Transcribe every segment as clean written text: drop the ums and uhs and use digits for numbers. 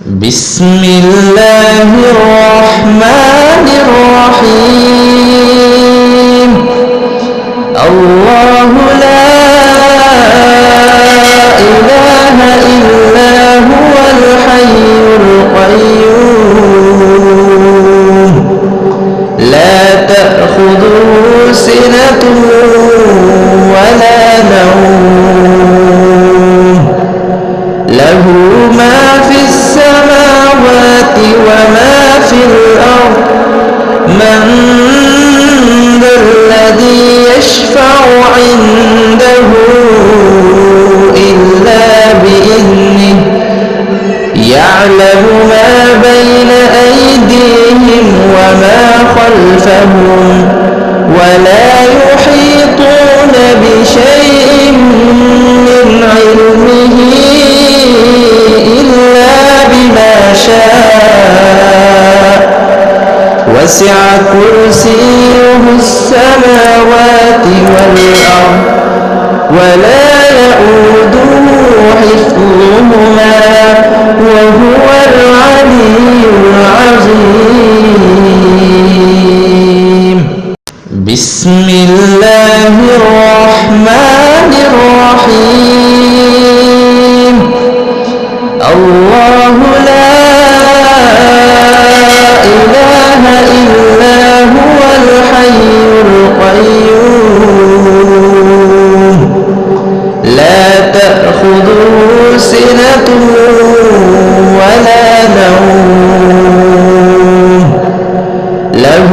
بسم الله الرحمن الرحيم. الله لا إله إلا هو الحي القيوم لا تأخذه سنة ولا نوم له ما في السماوات وما في الأرض من ذا الذي يشفع عنده إلا بإذنه يعلم ما بين أيديهم وما خلفهم ولا يحيطون بشيء من علمه إلا بما شاء وسع كرسيه السماوات والأرض ولا يؤوده حفظهما وهو العلي العظيم. بسم الله الرحمن الرحيم. الله لا إله إلا هو الحي القيوم لا تأخذه سنة ولا نوم له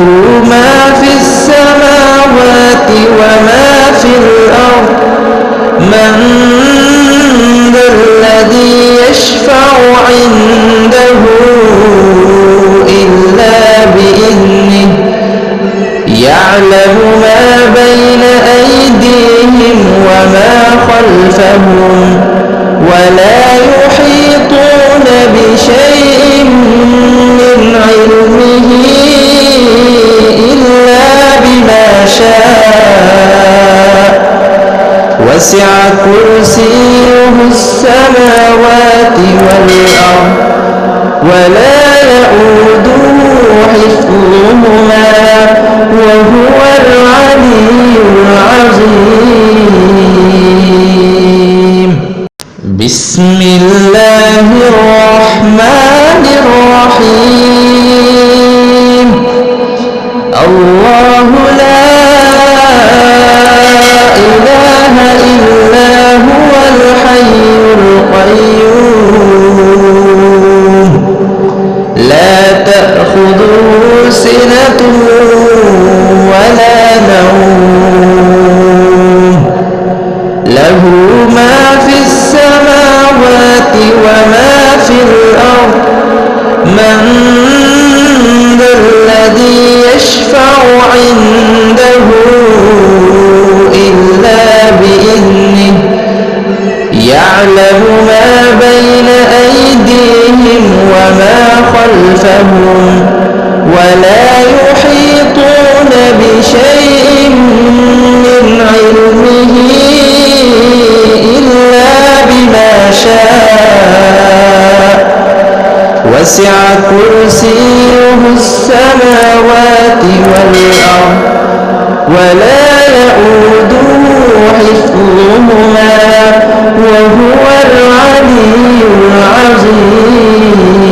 ما في السماوات وما في الأرض من ذا الذي يشفع عنده إلا بإذنه يعلم ما بين أيديهم وما خلفهم ولا يحيطون بشيء من علمه إلا بما شاء وسع كرسيه السماوات والأرض ولا يؤوده حفظهما وهو العلي العظيم. بسم الله الرحمن الرحيم. الله لا إله إلا هو الحي القيوم لا تأخذه سنة ولا نوم له ما في السماوات وما في الأرض من ذا الذي يشفع عنده إلا بإذنه يعلم ما بين أيديهم وما خلفهم ولا يحيطون بشيء من علمه إلا بما شاء وسع كرسيه السماوات والأرض ولا يؤوده حفظهما وهو العلي العظيم.